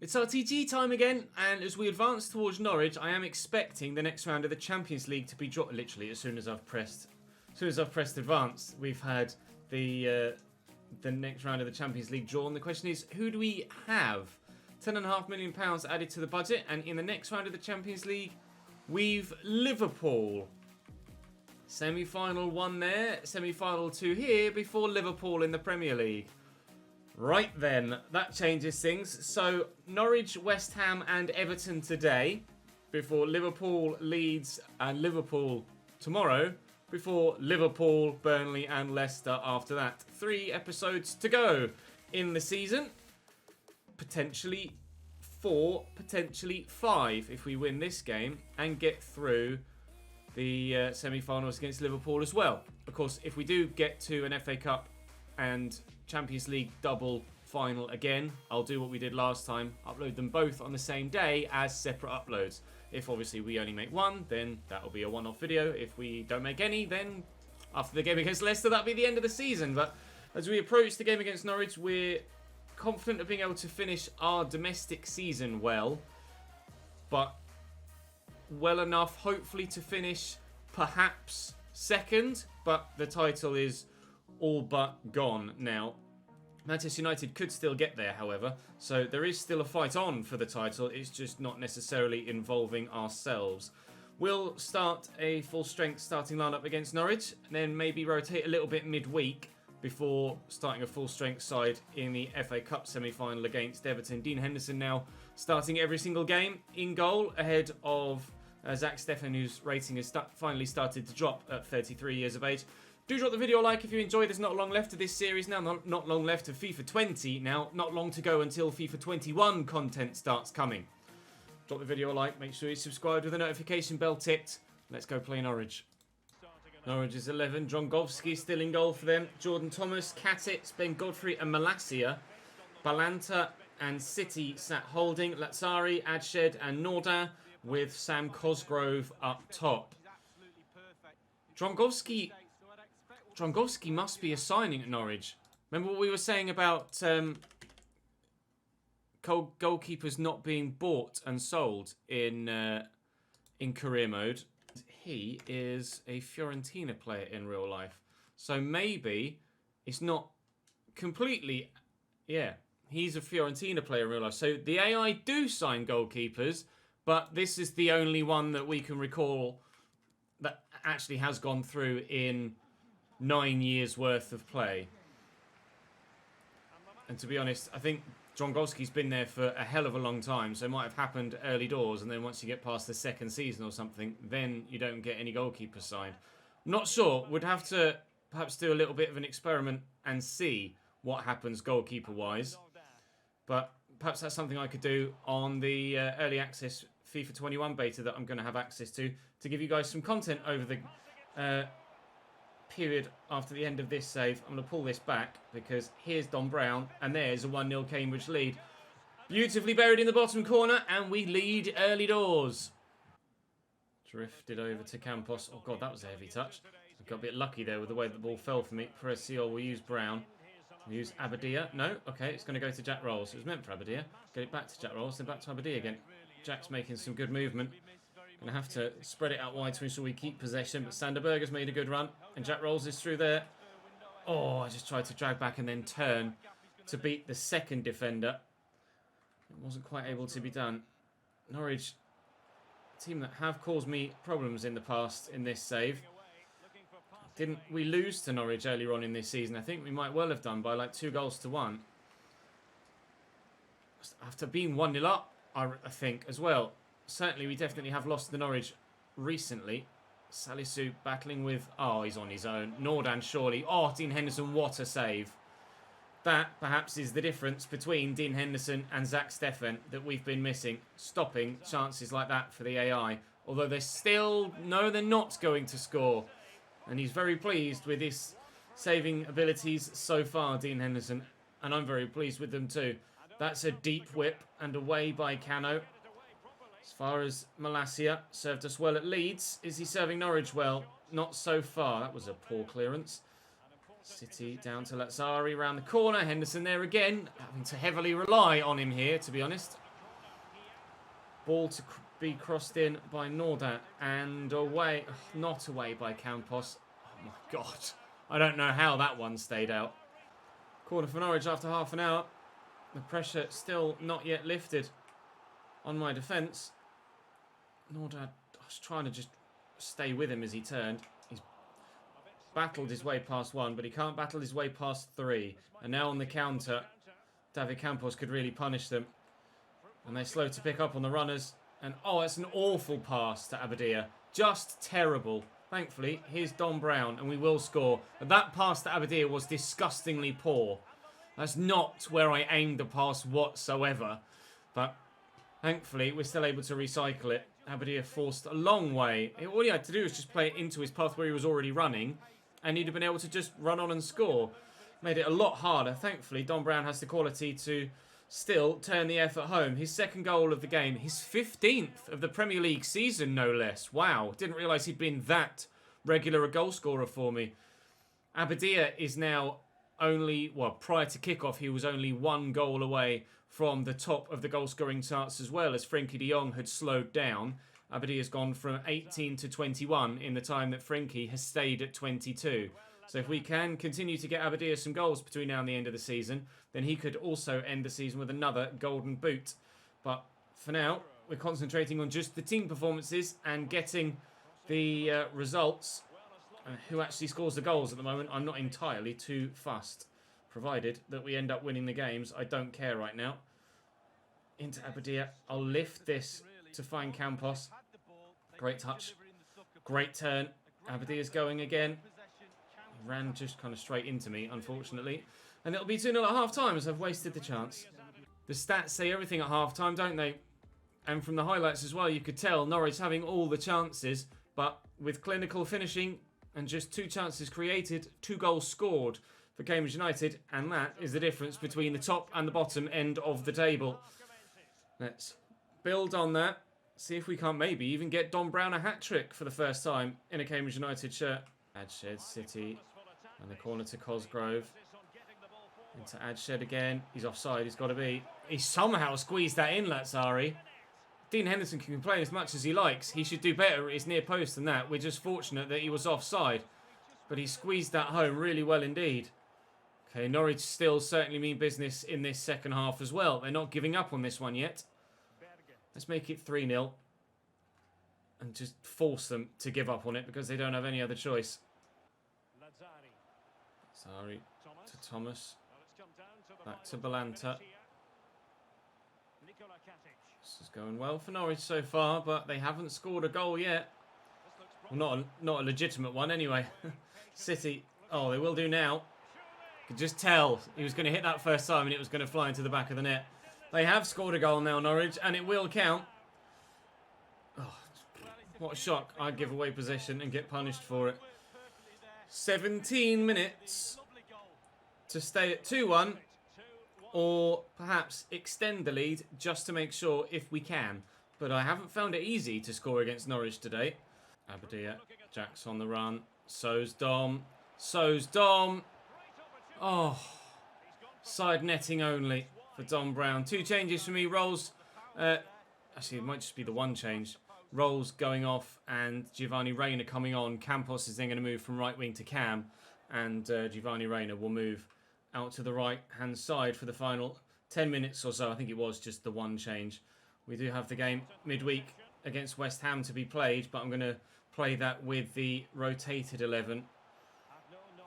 It's RTG time again, and as we advance towards Norwich, I am expecting the next round of the Champions League to be dropped. Literally, as soon as I've pressed advance, we've had the next round of the Champions League drawn. The question is, who do we have? £10.5 million added to the budget, and in the next round of the Champions League, we've Liverpool. Semi-final 1 there, semi-final 2 here, before Liverpool in the Premier League. Right then, that changes things. So, Norwich, West Ham and Everton today, before Liverpool, Leeds and Liverpool tomorrow, before Liverpool, Burnley and Leicester after that. 3 episodes to go in the season. Potentially 4, potentially 5 if we win this game and get through the semi-finals against Liverpool as well. Of course, if we do get to an FA Cup and Champions League double final again, I'll do what we did last time, upload them both on the same day as separate uploads. If obviously we only make one, then that'll be a one-off video. If we don't make any, then after the game against Leicester, that'll be the end of the season. But as we approach the game against Norwich, we're confident of being able to finish our domestic season well, but well enough hopefully to finish perhaps second, but the title is all but gone now. Manchester United could still get there, however, so there is still a fight on for the title. It's just not necessarily involving ourselves. We'll start a full-strength starting lineup against Norwich, and then maybe rotate a little bit midweek before starting a full-strength side in the FA Cup semi-final against Everton. Dean Henderson now starting every single game in goal, ahead of Zach Steffen, whose rating has finally started to drop at 33 years of age. Do drop the video a like if you enjoyed. There's not long left of this series now, not long left of FIFA 20 now, not long to go until FIFA 21 content starts coming. Drop the video a like, make sure you subscribe with the notification bell tipped. Let's go play Norwich. Norwich is 11, Drongowski still in goal for them, Jordan Thomas, Katic, Ben Godfrey and Malacia, Balanta and City sat holding, Lazzari, Adshed and Nordin with Sam Cosgrove up top. Drongowski must be a signing at Norwich. Remember what we were saying about goalkeepers not being bought and sold in career mode? He is a Fiorentina player in real life. So maybe it's not completely... Yeah, he's a Fiorentina player in real life. So the AI do sign goalkeepers, but this is the only one that we can recall that actually has gone through in 9 years worth of play. And to be honest, I think Drongowski's been there for a hell of a long time, so it might have happened early doors, and then once you get past the second season or something, then you don't get any goalkeepers signed. Not sure. Would have to perhaps do a little bit of an experiment and see what happens goalkeeper-wise. But perhaps that's something I could do on the early access FIFA 21 beta that I'm going to have access to give you guys some content over the period after the end of this save. I'm going to pull this back because here's Don Brown and there's a 1-0 Cambridge lead. Beautifully buried in the bottom corner and we lead early doors. Drifted over to Campos. Oh god, that was a heavy touch. I got a bit lucky there with the way the ball fell for me. Presiol will use Brown. We'll use Abadia. No, okay, it's going to go to Jack Rolls. It was meant for Abadia. Get it back to Jack Rolls, then back to Abadia again. Jack's making some good movement. Going to have to spread it out wide to ensure we keep possession, but Sanderberg has made a good run, and Jack Rolls is through there. Oh, I just tried to drag back and then turn to beat the second defender. It wasn't quite able to be done. Norwich, a team that have caused me problems in the past in this save. Didn't we lose to Norwich earlier on in this season? I think we might well have done by like 2-1. After being 1-0 up, I think, as well. Certainly, we definitely have lost to Norwich recently. Salisu battling with... Oh, he's on his own. Nordin, surely. Oh, Dean Henderson, what a save. That, perhaps, is the difference between Dean Henderson and Zach Steffen that we've been missing. Stopping chances like that for the AI. Although they're still... No, they're not going to score. And he's very pleased with his saving abilities so far, Dean Henderson. And I'm very pleased with them too. That's a deep whip and away by Cano. As far as Malacia, served us well at Leeds. Is he serving Norwich well? Not so far. That was a poor clearance. City down to Lazzari round the corner. Henderson there again. Having to heavily rely on him here, to be honest. Ball to be crossed in by Nordat and away, not away by Campos. Oh my God. I don't know how that one stayed out. Corner for Norwich after half an hour. The pressure still not yet lifted on my defence. Nordat, I was trying to just stay with him as he turned. He's battled his way past one, but he can't battle his way past three. And now on the counter, David Campos could really punish them. And they're slow to pick up on the runners. And oh, it's an awful pass to Abadia. Just terrible. Thankfully, here's Don Brown, and we will score. But that pass to Abadia was disgustingly poor. That's not where I aimed the pass whatsoever. But thankfully, we're still able to recycle it. Abadia forced a long way. All he had to do was just play it into his path where he was already running. And he'd have been able to just run on and score. Made it a lot harder. Thankfully, Don Brown has the quality to still turn the effort home. His second goal of the game. His 15th of the Premier League season, no less. Wow. Didn't realise he'd been that regular a goal scorer for me. Abadia is now only, well, prior to kickoff, he was only one goal away from the top of the goal scoring charts as well, as Frenkie de Jong had slowed down. Abadia has gone from 18 to 21 in the time that Frenkie has stayed at 22. So if we can continue to get Abadia some goals between now and the end of the season, then he could also end the season with another golden boot. But for now, we're concentrating on just the team performances and getting the results. Who actually scores the goals at the moment, I'm not entirely too fussed. Provided that we end up winning the games, I don't care right now. Into Abadia. I'll lift this to find Campos. Great touch. Great turn. Abadia's going again. He ran just kind of straight into me, unfortunately. And it'll be 2-0 at half-time as I've wasted the chance. The stats say everything at half-time, don't they? And from the highlights as well, you could tell Norwich having all the chances, but with clinical finishing and just 2 chances created, 2 goals scored for Cambridge United, and that is the difference between the top and the bottom end of the table. Let's build on that. See if we can't maybe even get Don Brown a hat-trick for the first time in a Cambridge United shirt. Adshed, City, and the corner to Cosgrove. Into Adshed again. He's offside, he's got to be. He somehow squeezed that in, Lazzari. Dean Henderson can complain as much as he likes. He should do better at his near post than that. We're just fortunate that he was offside. But he squeezed that home really well indeed. Okay, Norwich still certainly mean business in this second half as well. They're not giving up on this one yet. Let's make it 3-0. And just force them to give up on it because they don't have any other choice. Sorry, to Thomas. Back to Balanta. This is going well for Norwich so far, but they haven't scored a goal yet. Well, not a legitimate one anyway. City, oh, they will do now. Could just tell he was going to hit that first time and it was going to fly into the back of the net. They have scored a goal now, Norwich, and it will count. Oh, what a shock. I'd give away possession and get punished for it. 17 minutes to stay at 2-1, or perhaps extend the lead just to make sure if we can. But I haven't found it easy to score against Norwich today. Abadia, Jack's on the run. So's Dom. So's Dom. Oh, side netting only for Don Brown. 2 changes for me. Rolls, actually it might just be the one change. Rolls going off and Giovanni Reina coming on. Campos is then going to move from right wing to Cam, and Giovanni Reina will move out to the right hand side for the final 10 minutes or so. I think it was just the one change. We do have the game midweek against West Ham to be played, but I'm going to play that with the rotated 11.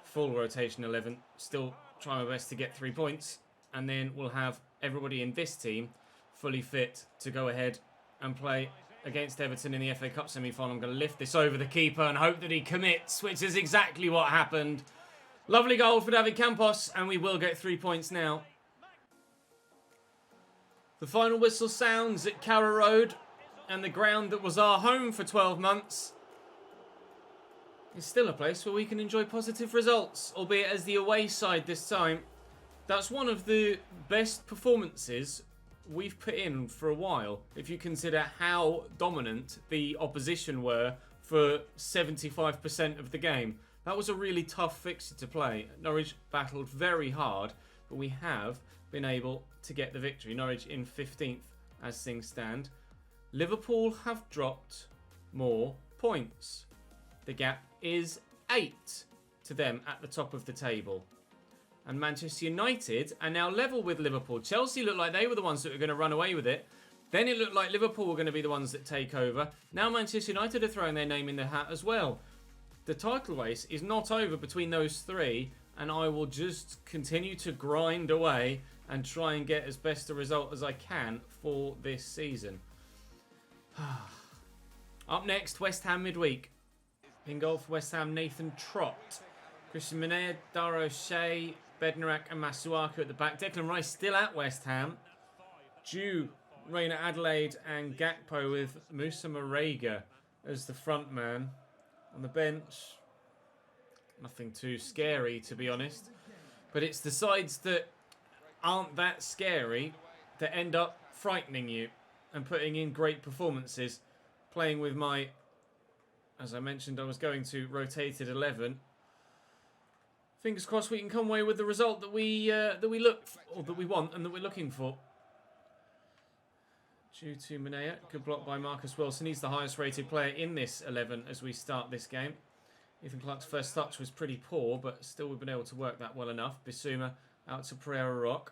Full rotation 11. Still try my best to get 3 points, and then we'll have everybody in this team fully fit to go ahead and play against Everton in the FA Cup semi-final. I'm going to lift this over the keeper and hope that he commits, which is exactly what happened. Lovely goal for David Campos, and we will get 3 points now. The final whistle sounds at Carrow Road, and the ground that was our home for 12 months is still a place where we can enjoy positive results, albeit as the away side this time. That's one of the best performances we've put in for a while, if you consider how dominant the opposition were for 75% of the game. That was a really tough fixture to play. Norwich battled very hard, but we have been able to get the victory. Norwich in 15th as things stand. Liverpool have dropped more points. The gap is 8 to them at the top of the table. And Manchester United are now level with Liverpool. Chelsea looked like they were the ones that were going to run away with it. Then it looked like Liverpool were going to be the ones that take over. Now Manchester United are throwing their name in the hat as well. The title race is not over between those three, and I will just continue to grind away and try and get as best a result as I can for this season. Up next, West Ham midweek. In goal for West Ham, Nathan Trott. Christian Minea, Dara O'Shea, Bednarak and Masuaku at the back. Declan Rice still at West Ham. Jew, Reina Adelaide and Gakpo with Musa Marega as the front man. On the bench, nothing too scary to be honest. But it's the sides that aren't that scary that end up frightening you and putting in great performances. Playing with my, as I mentioned, I was going to rotated 11. Fingers crossed we can come away with the result that we want and that we're looking for. Due to Minea, good block by Marcus Wilson. He's the highest rated player in this 11 as we start this game. Ethan Clark's first touch was pretty poor, but still we've been able to work that well enough. Bissouma out to Pereira Rock.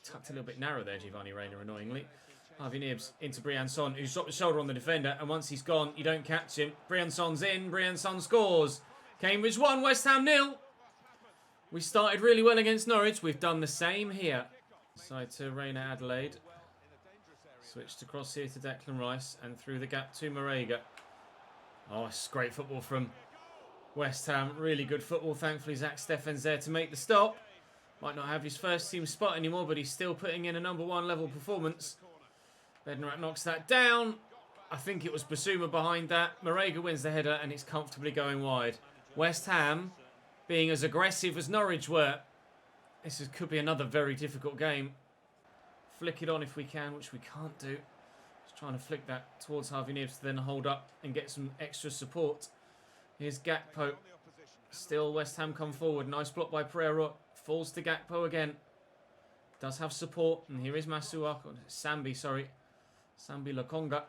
Tucked a little bit narrow there, Giovanni Reina, annoyingly. Harvey Nibbs into Briançon, who's dropped the shoulder on the defender, and once he's gone, you don't catch him. Briançon's in, Briançon scores. Cambridge 1, West Ham 0. We started really well against Norwich. We've done the same here. Side to Reina Adelaide. Switched across here to Declan Rice and through the gap to Marega. Oh, it's great football from West Ham. Really good football. Thankfully, Zach Steffen's there to make the stop. Might not have his first team spot anymore, but he's still putting in a #1 level performance. Bednarak knocks that down. I think it was Bissouma behind that. Marega wins the header and it's comfortably going wide. West Ham being as aggressive as Norwich were. This could be another very difficult game. Flick it on if we can, which we can't do. Just trying to flick that towards Harvey Nibbs to then hold up and get some extra support. Here's Gakpo. Still West Ham come forward. Nice block by Pereira. Falls to Gakpo again. Does have support. And here is Masuaku. Sambi, sorry. Sambi Lokonga.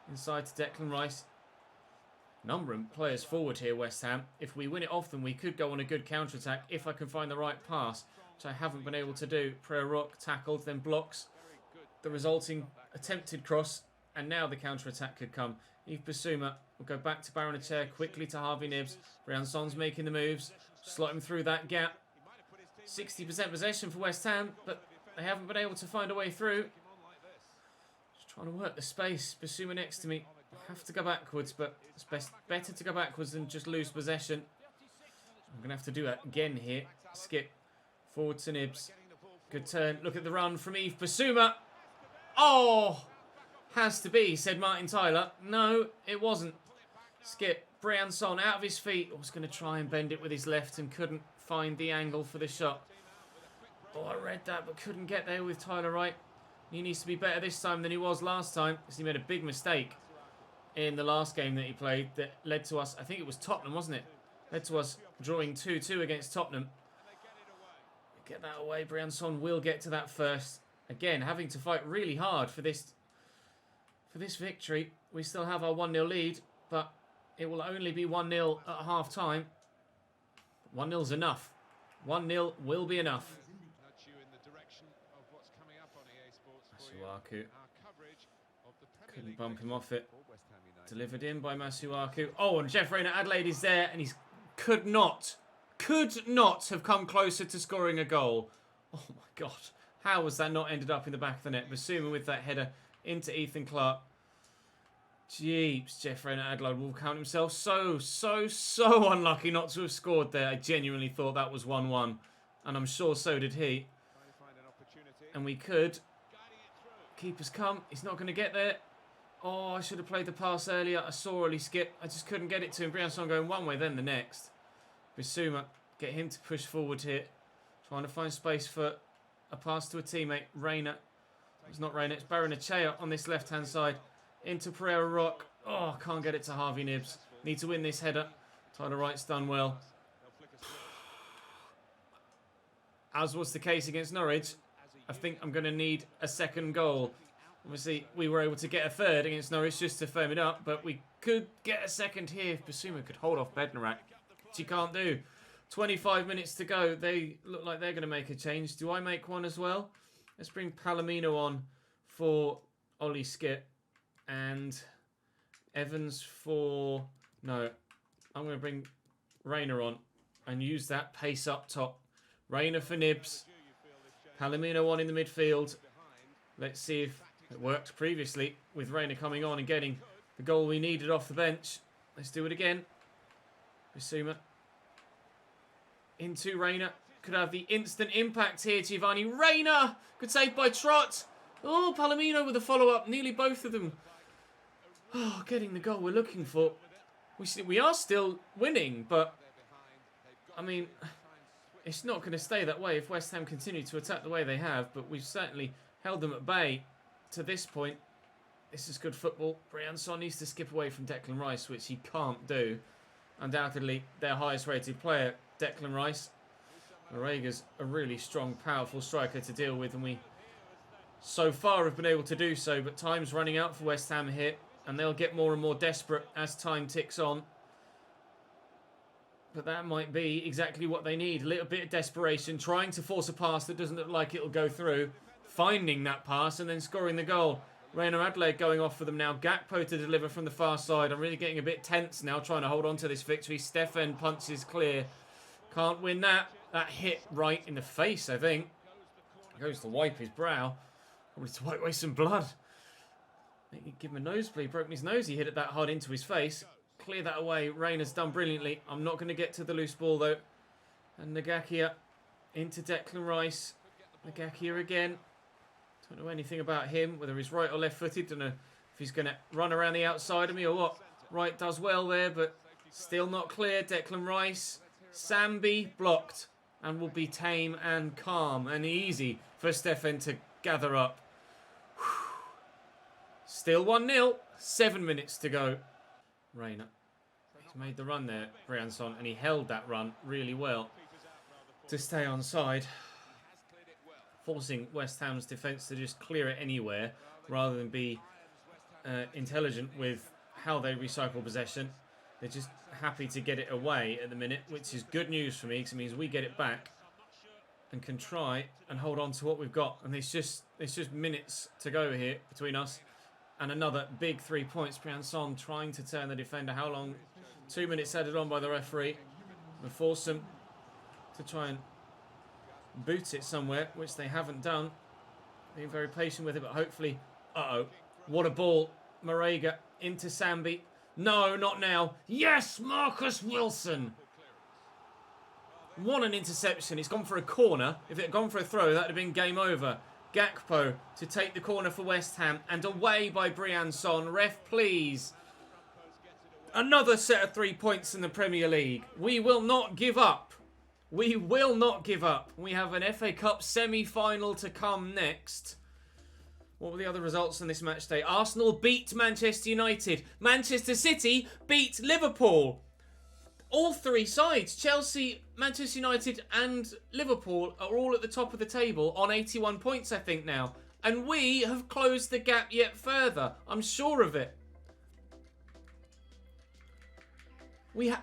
Inside to Declan Rice. Number of players forward here, West Ham. If we win it off them, we could go on a good counter-attack if I can find the right pass, which I haven't been able to do. Pereira tackled, then blocks the resulting attempted cross, and now the counter-attack could come. Yves Bissouma will go back to Barrenechea, quickly to Harvey Nibbs. Briançon's making the moves, slot him through that gap. 60% possession for West Ham, but they haven't been able to find a way through. Just trying to work the space. Bissouma next to me. I have to go backwards, but it's better to go backwards than just lose possession. I'm going to have to do that again here. Skip. Forward to Nibbs. Good turn. Look at the run from Yves Bissouma. Oh! Has to be, said Martin Tyler. No, it wasn't. Skip. Briançon out of his feet. Was going to try and bend it with his left and couldn't find the angle for the shot. Oh, I read that, but couldn't get there with Tyler Wright. He needs to be better this time than he was last time, because he made a big mistake in the last game that he played that led to us, I think it was Tottenham, wasn't it? Led to us drawing 2-2 against Tottenham. Get that away. Briançon will get to that first. Again, having to fight really hard for this victory. We still have our 1-0 lead, but it will only be 1-0 at half time. 1-0's enough. 1-0 will be enough. Masuaku couldn't bump him off it. Delivered in by Masuaku. Oh, and Jeff Reina Adelaide is there, and he could not have come closer to scoring a goal. Oh my God. How was that not ended up in the back of the net? Basuma with that header into Ethan Clark. Jeeps, Jeff Reina Adelaide will count himself so unlucky not to have scored there. I genuinely thought that was 1-1, and I'm sure so did he. And we could. Keeper's come. He's not going to get there. Oh, I should have played the pass earlier. I saw Ollie skip. I just couldn't get it to him. Briançon going one way, then the next. Bissouma, get him to push forward here. Trying to find space for a pass to a teammate. Reina. It's not Reina, it's Barrenechea on this left-hand side. Into Pereira Rock. Oh, can't get it to Harvey Nibbs. Need to win this header. Tyler Wright's done well. As was the case against Norwich, I think I'm going to need a second goal. Obviously, we were able to get a third against Norwich just to firm it up, but we could get a second here if Basuma could hold off Bednarak, which he can't do. 25 minutes to go. They look like they're going to make a change. Do I make one as well? Let's bring Palomino on for Ollie Skip and Evans for... No, I'm going to bring Rayner on and use that pace up top. Rayner for Nibs. Palomino on in the midfield. Let's see if it worked previously with Rayner coming on and getting the goal we needed off the bench. Let's do it again. Basuma. Into Rayner. Could have the instant impact here. Giovanni Rayner. Good save by Trott. Oh, Palomino with a follow-up. Nearly both of them. Oh, getting the goal we're looking for. We are still winning, but... I mean, it's not going to stay that way if West Ham continue to attack the way they have, but we've certainly held them at bay to this point. This is good football. Briançon needs to skip away from Declan Rice, which he can't do. Undoubtedly, their highest rated player, Declan Rice. Morega's a really strong, powerful striker to deal with, and we so far have been able to do so, but time's running out for West Ham here, and they'll get more and more desperate as time ticks on. But that might be exactly what they need. A little bit of desperation, trying to force a pass that doesn't look like it'll go through, finding that pass and then scoring the goal. Reina Adelaide going off for them now. Gakpo to deliver from the far side. I'm really getting a bit tense now, trying to hold on to this victory. Stefan punches clear. Can't win that. That hit right in the face, I think. Goes to wipe his brow. Probably to wipe away some blood. Give him a nosebleed. Broke his nose. He hit it that hard into his face. Clear that away. Rayner's done brilliantly. I'm not going to get to the loose ball, though. And Ngakia into Declan Rice. Ngakia again. Don't know anything about him, whether he's right or left-footed. Don't know if he's going to run around the outside of me or what. Right does well there, but still not clear. Declan Rice. Sambi blocked and will be tame and calm and easy for Stefan to gather up. Still 1-0. 7 minutes to go. Rayner. He's made the run there, Briançon, and he held that run really well to stay on side, forcing West Ham's defence to just clear it anywhere rather than be intelligent with how they recycle possession. They're just happy to get it away at the minute, which is good news for me because it means we get it back and can try and hold on to what we've got. And it's just minutes to go here between us. And another big 3 points. Briançon trying to turn the defender. How long? 2 minutes added on by the referee. And force them to try and boot it somewhere, which they haven't done. Being very patient with it, but hopefully... Uh-oh. What a ball. Morega into Sambi. No, not now. Yes, Marcus Wilson. What an interception. It's gone for a corner. If it had gone for a throw, that would have been game over. Gakpo to take the corner for West Ham. And away by Briançon. Ref, please. Another set of 3 points in the Premier League. We will not give up. We will not give up. We have an FA Cup semi-final to come next. What were the other results on this match day? Arsenal beat Manchester United. Manchester City beat Liverpool. All three sides, Chelsea, Manchester United and Liverpool, are all at the top of the table on 81 points, I think, now. And we have closed the gap yet further. I'm sure of it.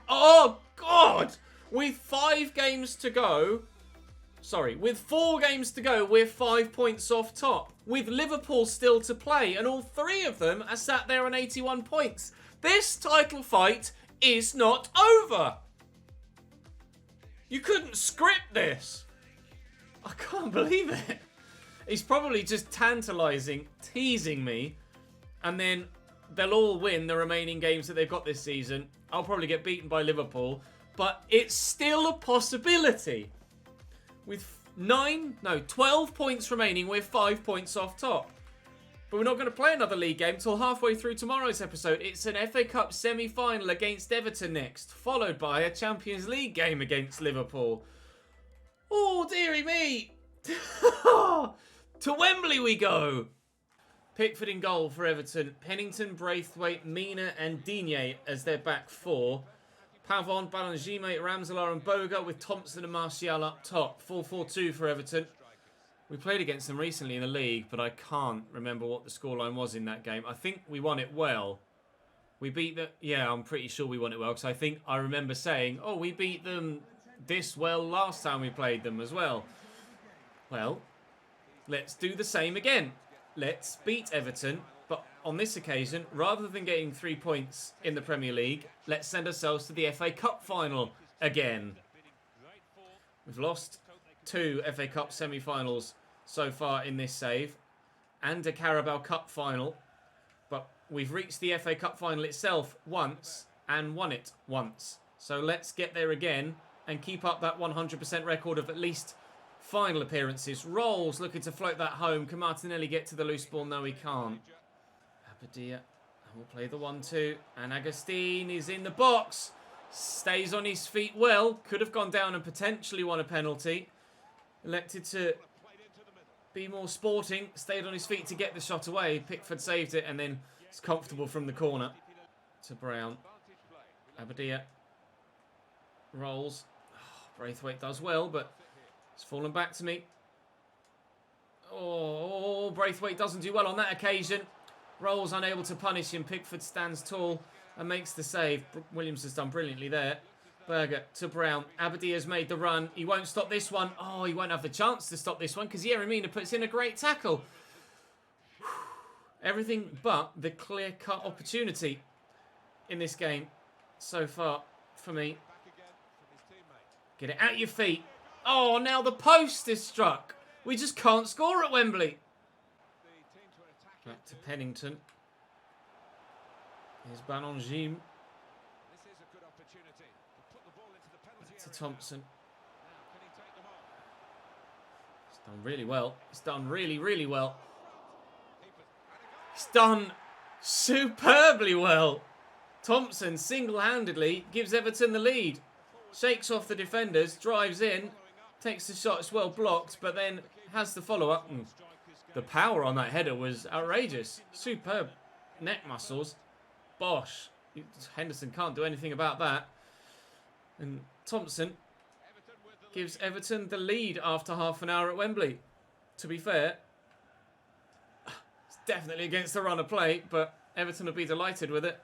Oh, God! With 5 games to go... Sorry, with 4 games to go, we're 5 points off top. With Liverpool still to play, and all 3 of them are sat there on 81 points. This title fight is not over. You couldn't script this. I can't believe it. He's probably just tantalising, teasing me, and then they'll all win the remaining games that they've got this season. I'll probably get beaten by Liverpool, but it's still a possibility. With 12 points remaining, we're 5 points off top. But we're not going to play another league game until halfway through tomorrow's episode. It's an FA Cup semi-final against Everton next, followed by a Champions League game against Liverpool. Oh, dearie me. To Wembley we go. Pickford in goal for Everton. Pennington, Braithwaite, Mina and Digne as their back 4. Pavon, Balanjime, Ramselaar and Boga with Thompson and Martial up top. 4-4-2 for Everton. We played against them recently in the league, but I can't remember what the scoreline was in that game. I think we won it well. We beat the... Yeah, I'm pretty sure we won it well, because I think I remember saying, oh, we beat them this well last time we played them as well. Well, let's do the same again. Let's beat Everton, but on this occasion, rather than getting 3 points in the Premier League, let's send ourselves to the FA Cup final again. We've lost 2 FA Cup semi-finals so far in this save, and a Carabao Cup final, but we've reached the FA Cup final itself once and won it once. So let's get there again and keep up that 100% record of at least final appearances. Rolls looking to float that home. Can Martinelli get to the loose ball? No, he can't. Abadia will play the 1-2. And Agustin is in the box. Stays on his feet well. Could have gone down and potentially won a penalty. Elected to be more sporting. Stayed on his feet to get the shot away. Pickford saved it and then it's comfortable from the corner to Brown. Abadia rolls. Oh, Braithwaite does well, but it's fallen back to me. Oh, Braithwaite doesn't do well on that occasion. Rolls unable to punish him. Pickford stands tall and makes the save. Williams has done brilliantly there. Berger to Brown. Abadi has made the run. He won't stop this one. Oh, he won't have the chance to stop this one because Yeremina puts in a great tackle. Everything but the clear-cut opportunity in this game so far for me. Get it out your feet. Oh, now the post is struck. We just can't score at Wembley. Back to Pennington. Here's Banonjim. To Thompson. It's done really well. It's done really, really well. It's done superbly well. Thompson single-handedly gives Everton the lead. Shakes off the defenders, drives in, takes the shot. It's well blocked, but then has the follow-up. The power on that header was outrageous. Superb neck muscles. Bosh. Henderson can't do anything about that. And Thompson gives Everton the lead after half an hour at Wembley. To be fair, it's definitely against the run of play, but Everton will be delighted with it.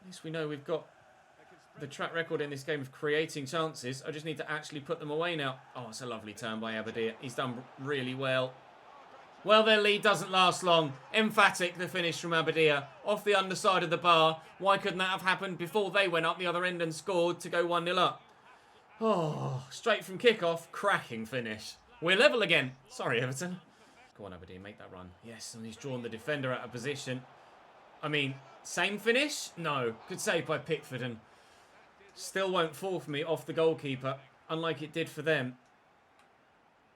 At least we know we've got the track record in this game of creating chances. I just need to actually put them away now. Oh, it's a lovely turn by Abadia. He's done really well. Well, their lead doesn't last long. Emphatic, the finish from Abadia. Off the underside of the bar. Why couldn't that have happened before they went up the other end and scored to go 1-0 up? Oh, straight from kickoff. Cracking finish. We're level again. Sorry, Everton. Go on, Abadia, make that run. Yes, and he's drawn the defender out of position. I mean, same finish? No. Good save by Pickford and still won't fall for me off the goalkeeper, unlike it did for them.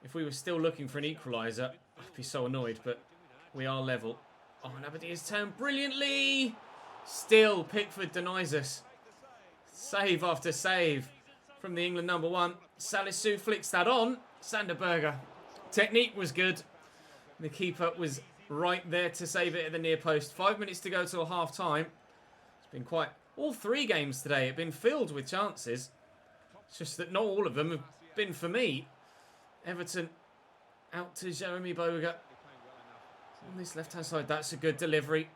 If we were still looking for an equaliser, I'd be so annoyed, but we are level. Oh, and Abadia's turned brilliantly. Still, Pickford denies us. Save after save from the England number 1. Salisu flicks that on. Sander Berger. Technique was good. The keeper was right there to save it at the near post. 5 minutes to go till half time. It's been quite... All 3 games today have been filled with chances. It's just that not all of them have been for me. Everton out to Jeremy Boga. On this left-hand side, that's a good delivery.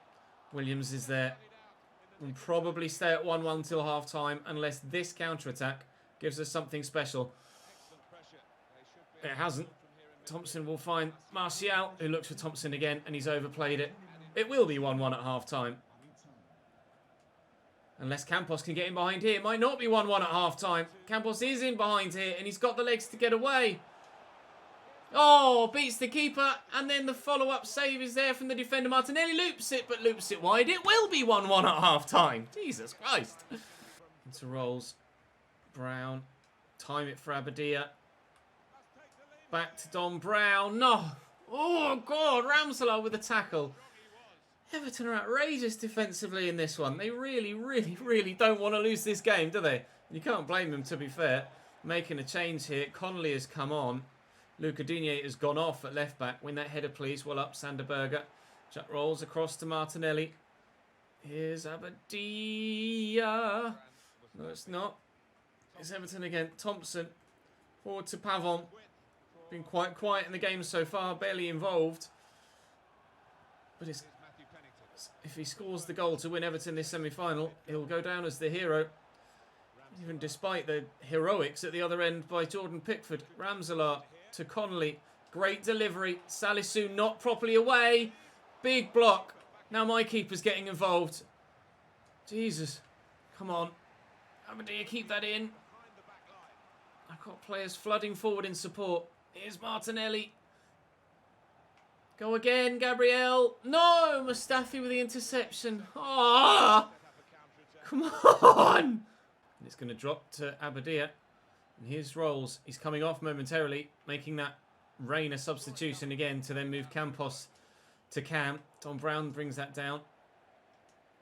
Williams is there. We'll probably stay at 1-1 till half-time unless this counter-attack gives us something special. It hasn't. Thompson will find Martial, who looks for Thompson again, and he's overplayed it. It will be 1-1 at half-time. Unless Campos can get in behind here. It might not be 1-1 at half-time. Campos is in behind here, and he's got the legs to get away. Oh, beats the keeper, and then the follow-up save is there from the defender. Martinelli loops it, but loops it wide. It will be 1-1 at half-time. Jesus Christ. Into rolls. Brown. Time it for Abadia. Back to Don Brown. No. Oh, God. Ramselaar with a tackle. Everton are outrageous defensively in this one. They really, really, really don't want to lose this game, do they? You can't blame them, to be fair. Making a change here. Connolly has come on. Luca Digne has gone off at left back. Win that header, please. Well up, Sander Berger. Jack rolls across to Martinelli. Here's Abadia. No, it's not. It's Everton again. Thompson. Forward to Pavon. Been quite quiet in the game so far, barely involved. But if he scores the goal to win Everton this semi-final, he'll go down as the hero. Even despite the heroics at the other end by Jordan Pickford. Ramselaar to Connolly. Great delivery. Salisu not properly away. Big block. Now my keeper's getting involved. Jesus. Come on. Abadia, keep that in. I've got players flooding forward in support. Here's Martinelli. Go again, Gabriel. No! Mustafi with the interception. Ah! Come on! And it's going to drop to Abadia. And here's Rolls. He's coming off momentarily, making that Reina substitution again to then move Campos to Cam. Tom Brown brings that down.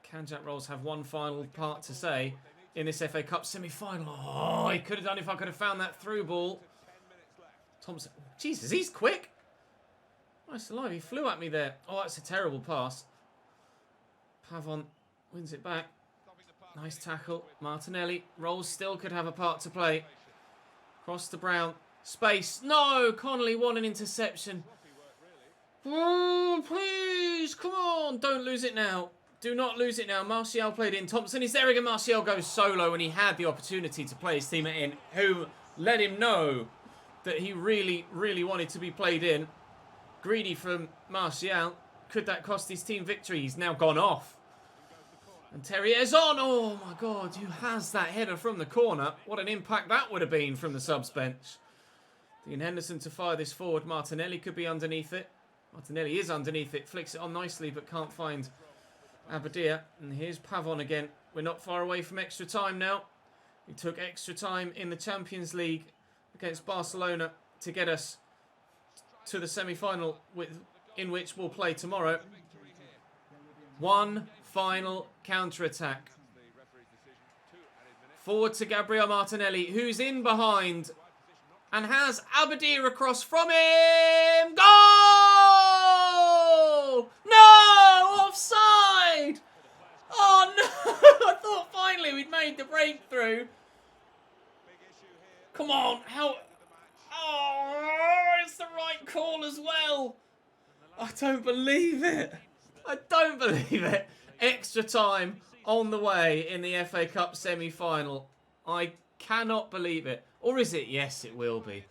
Can Jack Rolls have one final part to say in this FA Cup semi-final? Oh, he could have done if I could have found that through ball. Thompson. Jesus, he's quick. Nice alive. He flew at me there. Oh, that's a terrible pass. Pavon wins it back. Nice tackle. Martinelli. Rolls still could have a part to play. Cross to Brown. Space. No! Connolly won an interception. Oh, please. Come on. Don't lose it now. Do not lose it now. Martial played in. Thompson is there again. Martial goes solo and he had the opportunity to play his teammate in, who let him know that he really, really wanted to be played in. Greedy from Martial. Could that cost his team victory? He's now gone off. And Terrier's on. Oh my God, who has that header from the corner? What an impact that would have been from the subs bench. Dean Henderson to fire this forward. Martinelli could be underneath it. Martinelli is underneath it. Flicks it on nicely but can't find Abadia. And here's Pavon again. We're not far away from extra time now. He took extra time in the Champions League against Barcelona to get us to the semi-final in which we'll play tomorrow. One final counter-attack. Forward to Gabriel Martinelli, who's in behind and has Abadia across from him. Goal! No! Offside! Oh no! I thought finally we'd made the breakthrough. Come on, how... Oh, it's the right call as well. I don't believe it. I don't believe it. Extra time on the way in the FA Cup semi-final. I cannot believe it. Or is it? Yes, it will be.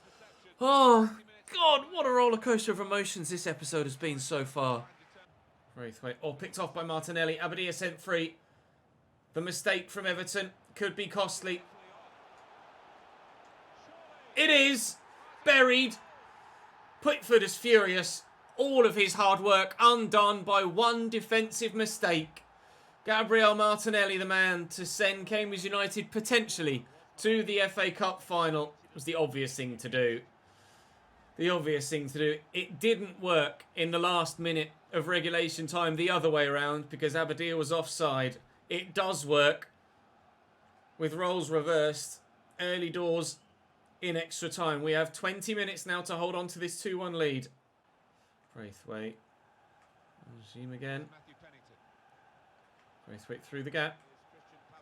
Oh, God, what a roller coaster of emotions this episode has been so far. Braithwaite, picked off by Martinelli. Abadia sent free. The mistake from Everton could be costly. It is. Buried. Pickford is furious. All of his hard work undone by one defensive mistake. Gabriel Martinelli, the man to send Cambridge United potentially to the FA Cup final, was the obvious thing to do. The obvious thing to do. It didn't work in the last minute of regulation time the other way around because Abadia was offside. It does work with roles reversed. Early doors in extra time. We have 20 minutes now to hold on to this 2-1 lead. Braithwaite. Regime again. Braithwaite through the gap.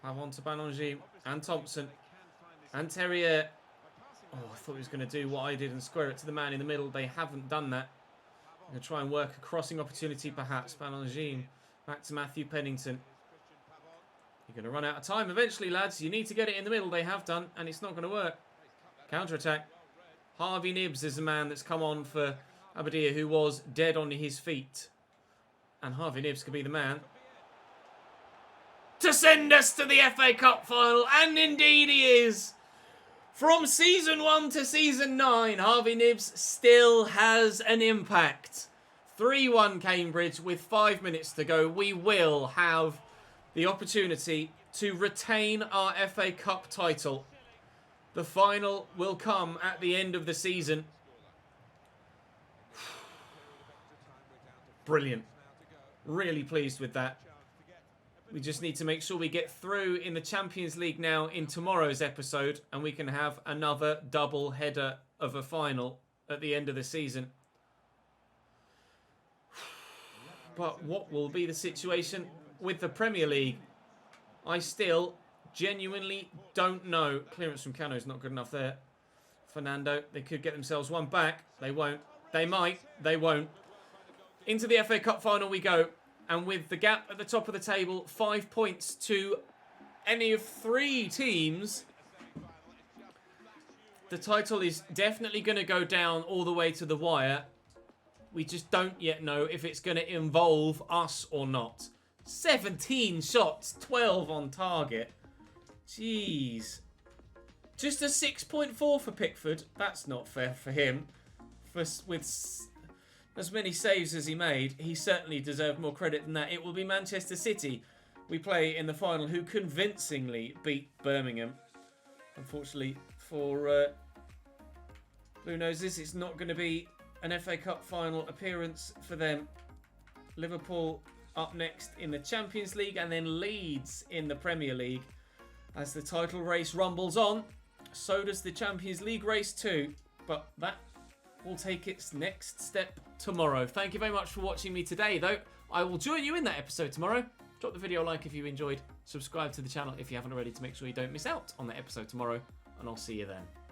Pavon to Banongime and Thompson. And Terrier. Oh, I thought he was going to do what I did and square it to the man in the middle. They haven't done that. I'm going to try and work a crossing opportunity perhaps. Banongime. Back to Matthew Pennington. You're going to run out of time eventually, lads. You need to get it in the middle. They have done, and it's not going to work. Counter-attack. Harvey Nibbs is the man that's come on for Abadia, who was dead on his feet. And Harvey Nibbs could be the man to send us to the FA Cup final. And indeed he is. From season 1 to season 9, Harvey Nibbs still has an impact. 3-1 Cambridge with 5 minutes to go. We will have the opportunity to retain our FA Cup title. The final will come at the end of the season. Brilliant. Really pleased with that. We just need to make sure we get through in the Champions League now in tomorrow's episode, and we can have another double header of a final at the end of the season. But what will be the situation with the Premier League? I still genuinely don't know. Clearance from Cano is not good enough there. Fernando. They could get themselves one back. They won't. They might. They won't. Into the FA Cup final we go. And with the gap at the top of the table, 5 points to any of 3 teams, the title is definitely going to go down all the way to the wire. We just don't yet know if it's going to involve us or not. 17 shots, 12 on target. Jeez. Just a 6.4 for Pickford. That's not fair for him. With as many saves as he made, he certainly deserved more credit than that. It will be Manchester City we play in the final, who convincingly beat Birmingham. Unfortunately for Blue Noses, it's not going to be an FA Cup final appearance for them. Liverpool up next in the Champions League, and then Leeds in the Premier League. As the title race rumbles on, so does the Champions League race too. But that will take its next step tomorrow. Thank you very much for watching me today, though. I will join you in that episode tomorrow. Drop the video a like if you enjoyed. Subscribe to the channel if you haven't already to make sure you don't miss out on the episode tomorrow. And I'll see you then.